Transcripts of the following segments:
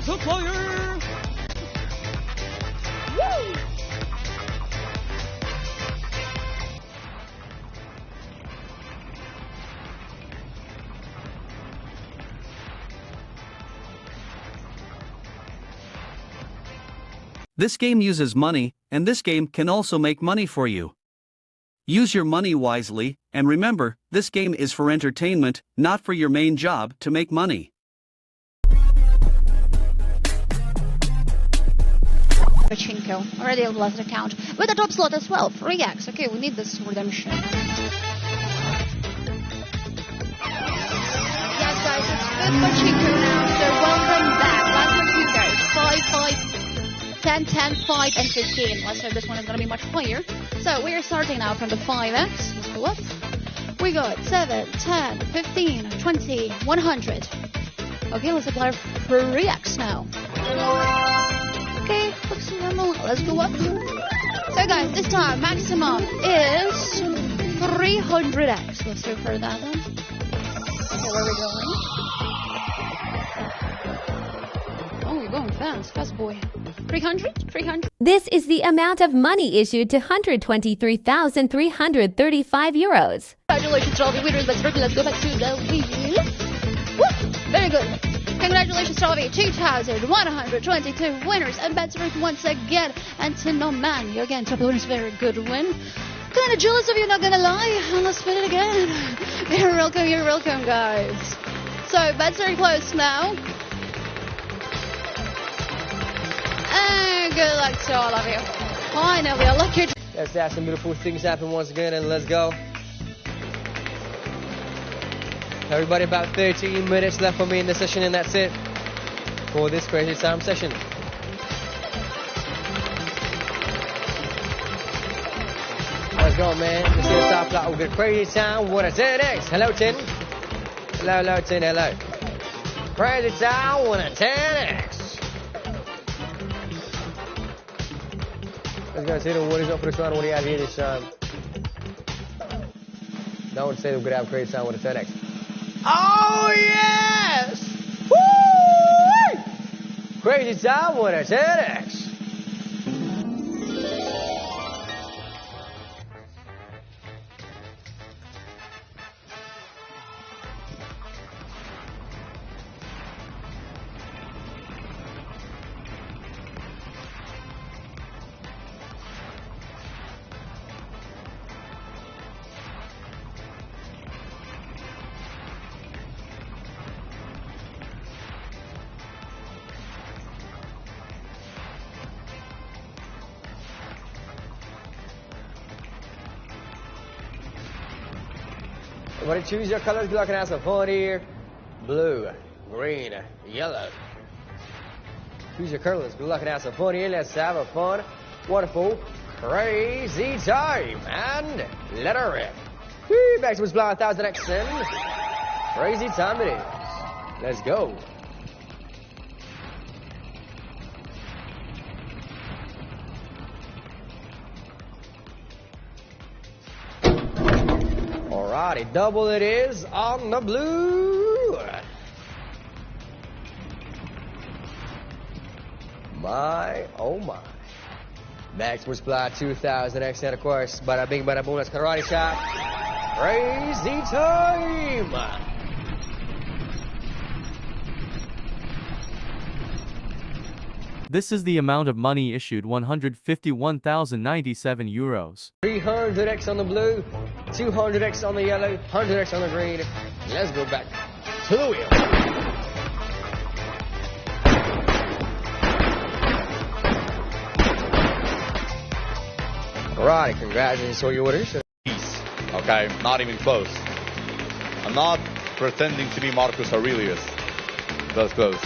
multiplier! Woo! This game uses money, and this game can also make money for you. Use your money wisely, and remember, this game is for entertainment, not for your main job to make money. Pachinko, already a lost account. With a top slot as well, 3x. Okay, we need this redemption. Yes, guys, it's good Pachinko now, so welcome back. Last one, you guys. 5, 10, 10, 5, and 15. Let's hope this one is going to be much higher. So we are starting now from the 5x. Let's go up. We got 7, 10, 15, 20, 100. Okay, let's apply 3x now. Okay, looks normal. Let's go up. So guys, this time maximum is 300x. Let's go for that then. Okay, where are we going? Oh, you're going fast. Fast boy. 300? 300? This is the amount of money issued to 123,335 euros. Congratulations to all the winners. Let's go back to the wheel. Woo! Very good. Congratulations to all of you, 2,122 winners, and that's right once again. And to no man, you again, top winners, very good win. Kind of jealous of you, not gonna lie. And let's spin it again. You're welcome, guys. So, bets very close now. And good luck to all of you. Finally, a lucky. Let's have some beautiful things happen once again, and let's go. Everybody, about 13 minutes left for me in the session, and that's it for this Crazy Time session. Let's go, man. Let's get a top lot with a Crazy Time. What a 10x. Hello, 10. Hello, 10. Hello. Crazy Time with a 10x. Let's go see what is up for this round. What do you have here this time? No one said we're going to have Crazy Time with a 10x. Oh, yes! Woo! Crazy Time with a 10x. Everybody choose your colors. Good luck and have some fun here. Blue, green, yellow. Choose your colors. Good luck and have some fun here. Let's have a fun, wonderful, crazy time. And let her rip. Woo, back to his blind 1000x and crazy time it is. Let's go. Alrighty, double it is on the blue. My, oh my. Max multiply 2000x, and of course, bada bing, bada boom, that's karate shot. Crazy time. This is the amount of money issued, 151,097 euros. 300x on the blue, 200x on the yellow, 100x on the green. Let's go back to the wheel. Alright, congratulations on your winners. Okay, not even close. I'm not pretending to be Marcus Aurelius. That's close.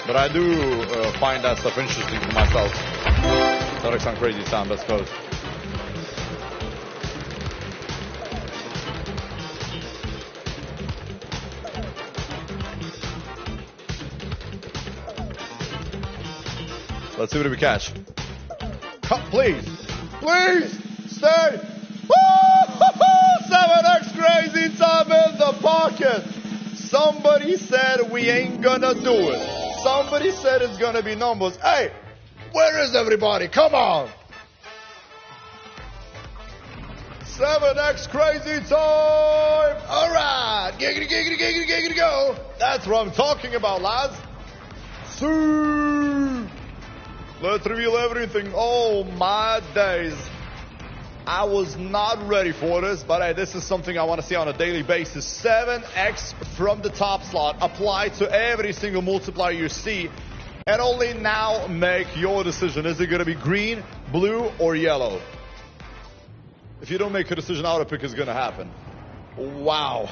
But I do find that stuff interesting for myself. That looks some crazy sound, that's close. Let's see what we catch. Cut, please. Please stay. Woo! 7x crazy time in the pocket. Somebody said we ain't gonna do it. Somebody said it's gonna be numbers. Hey, where is everybody? Come on. 7x crazy time. All right. Giggity, giggity, giggity, giggity, go. That's what I'm talking about, lads. See. Let's reveal everything. Oh, my days. I was not ready for this, but hey, this is something I want to see on a daily basis. 7x from the top slot. Apply to every single multiplier you see. And only now make your decision. Is it going to be green, blue, or yellow? If you don't make a decision, auto pick is going to happen. Wow.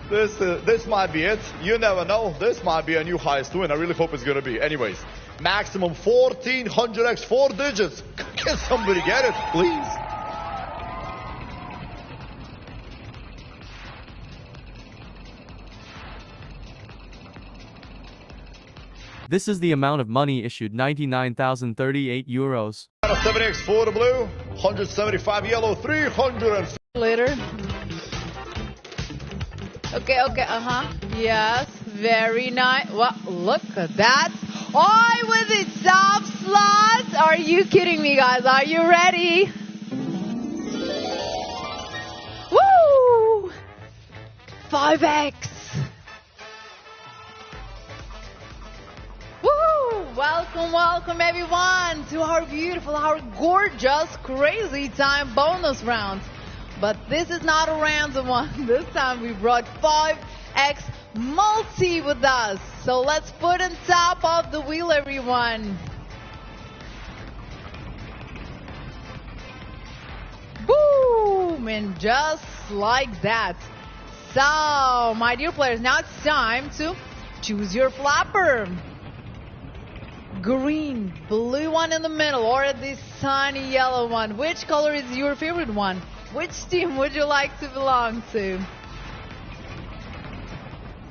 This might be it. You never know. This might be a new highest win. I really hope it's going to be. Anyways, maximum 1400x, 4 digits. Can somebody get it, please? This is the amount of money issued, 99,038 euros. 7x for the blue, 175 yellow, 300. Later. Okay, yes, very nice. Well, look at that. Oh, with the top slots. Are you kidding me, guys? Are you ready? Woo! 5x. Woo! Welcome everyone to our beautiful, our gorgeous, crazy time bonus round. But this is not a random one. This time we brought 5x multi with us. So let's put on top of the wheel, everyone. Boom! And just like that. So, my dear players, now it's time to choose your flapper. Green, blue one in the middle, or this sunny yellow one. Which color is your favorite one? Which team would you like to belong to?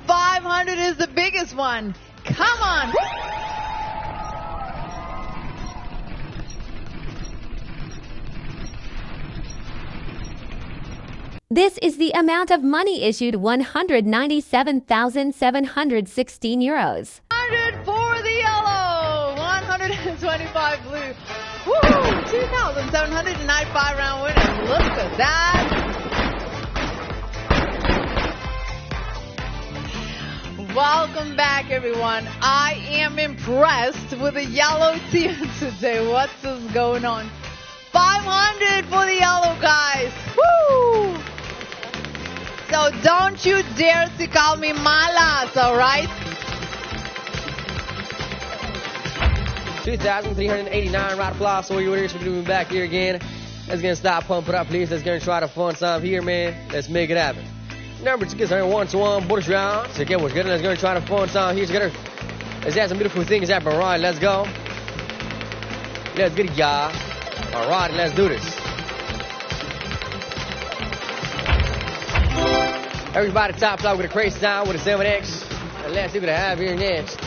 500 is the biggest one. Come on. This is the amount of money issued, 197,716 euros. 100 for the yellow. 125 blue. Woo! 2,795 round winners. Look at that. Welcome back, everyone. I am impressed with the yellow team today. What is going on? 500 for the yellow guys. Woo! So don't you dare to call me malas, all right? 2,389 round of applause. So you winners for doing back here again. Let's get stop pumping up, please. Let's get try to fun some here, man. Let's make it happen. Number 2 gets 1-1 bonus round. So again, we're good. Let's go try to fun some here together. Let's have some beautiful things happen. All right, let's go. Let's get it, y'all. All right, let's do this. Everybody top slot with a crazy sound with a 7X. And let's see what I have here next.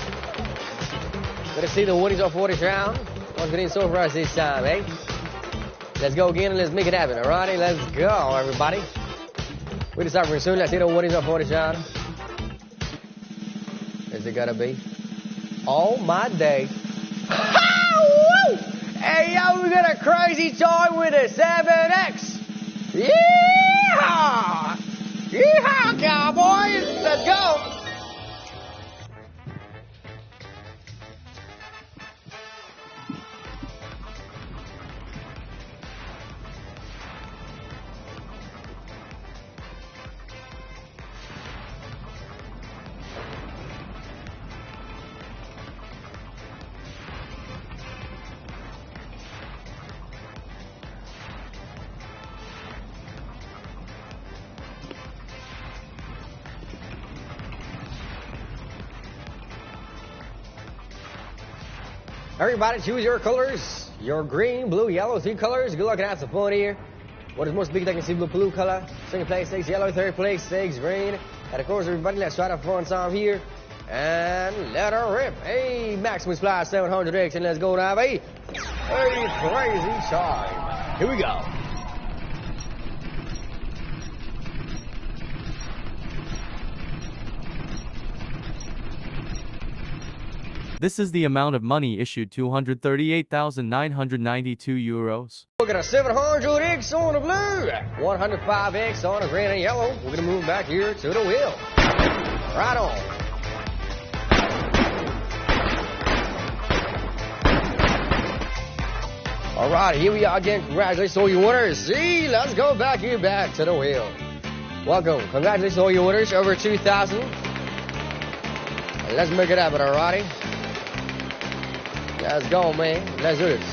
Let's see the winnings of 40th round. What's getting so for us this time, eh? Let's go again and let's make it happen. All righty, let's go, everybody. We just start pretty soon. Let's see the winnings of 40th round. Is it gonna be? Oh my day. Hey yo, we got a crazy time with a 7X. Yeehaw! Yeehaw, cowboys! Let's go! Everybody choose your colors. Your green, blue, yellow, 3 colors. Good luck and have some fun here. What is most big that can see blue color? Second place, 6 yellow. Third place, 6 green. And of course, everybody, let's try to have fun some here. And let her rip. Hey, maximum supply 700X. And let's go now, baby. Hey, crazy time. Here we go. This is the amount of money issued 238,992 euros. We're gonna 700X on the blue, 105X on the green and yellow. We're gonna move back here to the wheel. Right on. All right, here we are again. Congratulations to all your winners. See, let's go back here back to the wheel. Welcome. Congratulations to all your winners. Over 2,000. Let's make it happen, all righty? Let's go, man. Let's do this.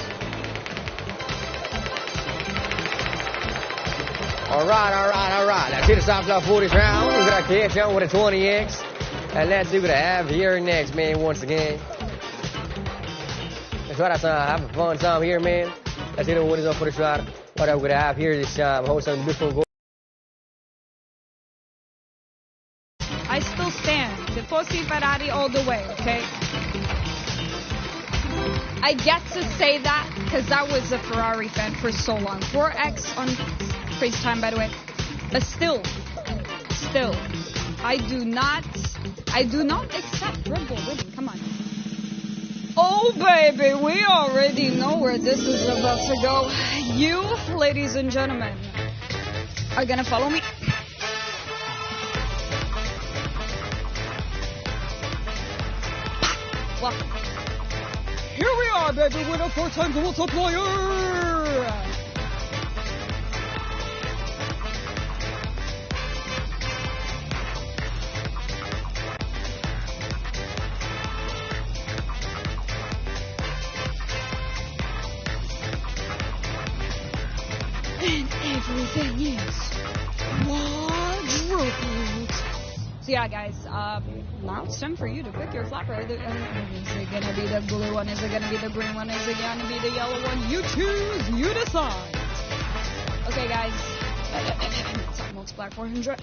All right. Let's hit the TOPSLOT 40 round. We're gonna catch on with a 20X. And let's see what I have here next, man, once again. Let's try that time. Have a fun time here, man. Let's hit the winners up for this ride. What I'm gonna have here this time. Hold some beautiful gold. I still stand. Tifosi Ferrari all the way, okay? I get to say that because I was a Ferrari fan for so long. 4X on FaceTime, by the way. But still, I do not accept Red Bull winning. Come on. Oh, baby, we already know where this is about to go. You, ladies and gentlemen, are gonna follow me. Welcome. Here we are, baby, with a 4 times multiplier. And everything is quadrupled. So yeah, guys, now it's time for you to pick your flapper. Is it gonna be the blue one? Is it gonna be the green one? Is it gonna be the yellow one? You choose, you decide. Okay, guys, top multiplier 400.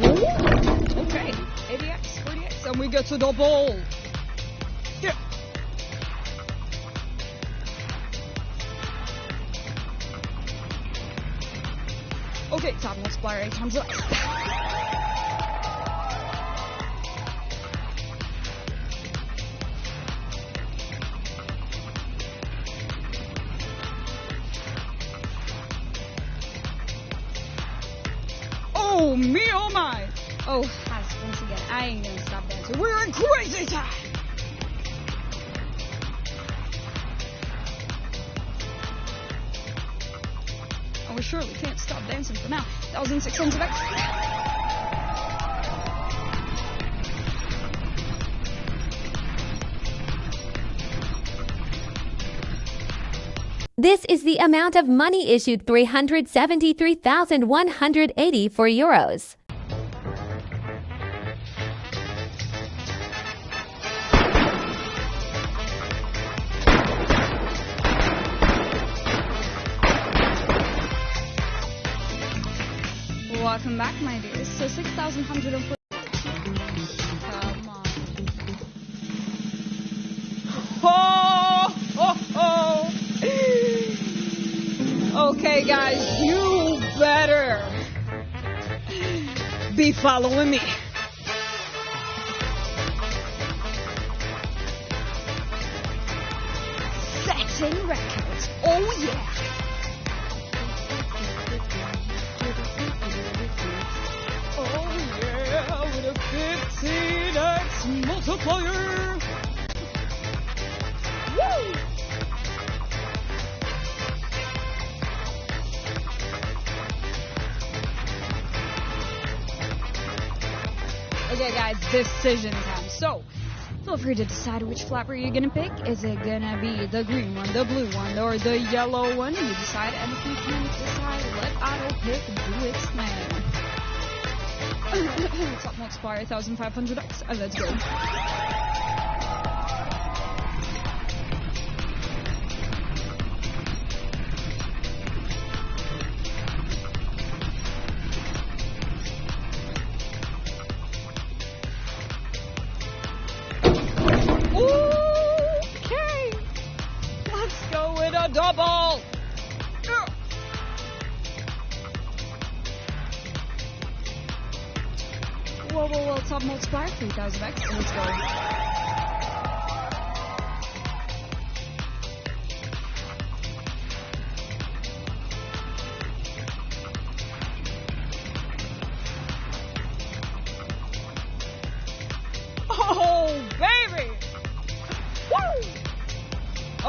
Okay, 80X, 40X, and we get to double. Yeah. Okay, top multiplier 8 times less. Oh, me, oh my. Oh, once again, I ain't gonna stop dancing. We're in crazy time. Oh, we surely can't stop dancing for now. 1,600X. This is the amount of money issued 373,184 euros. Welcome back, my dears. So 6,140. Come on. Oh. Okay, guys, you better be following me. Setting records. Oh, yeah. Oh, yeah, with a 15X multiplier. Woo! Okay, guys, decision time. So, feel free to decide which flapper you're gonna pick. Is it gonna be the green one, the blue one, or the yellow one? You decide, and if you can't decide, let auto pick do its thing. Top multiplier 1,500X. Let's go. top multiplier, 3000x. Let's go. Oh, baby! Woo!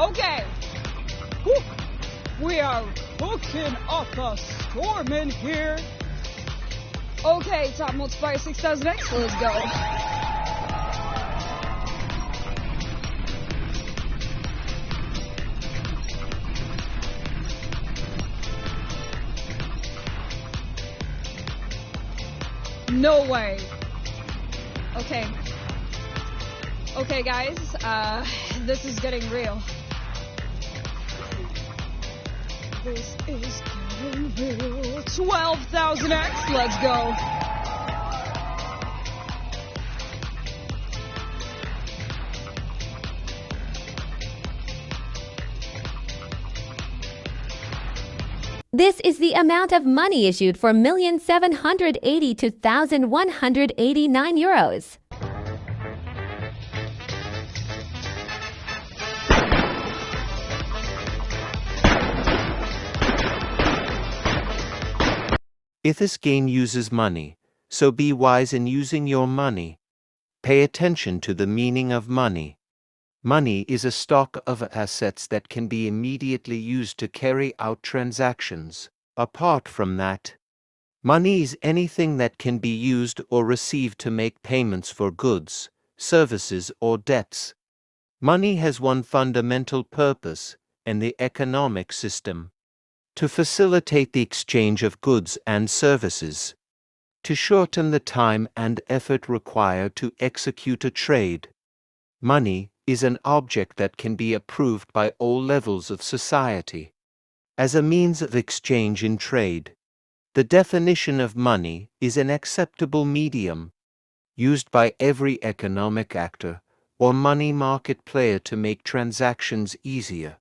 Okay. Woo. We are hooking up a storm in here. Okay, top multiplier 6000x. Let's go. No way. Okay. Okay, guys, this is getting real. This is getting real. 12,000x, let's go. This is the amount of money issued for 1,782,189 euros. If this game uses money, so be wise in using your money. Pay attention to the meaning of money. Money is a stock of assets that can be immediately used to carry out transactions. Apart from that, money is anything that can be used or received to make payments for goods, services, or debts. Money has one fundamental purpose in the economic system: to facilitate the exchange of goods and services, to shorten the time and effort required to execute a trade. Money is an object that can be approved by all levels of society as a means of exchange in trade. The definition of money is an acceptable medium used by every economic actor or money market player to make transactions easier.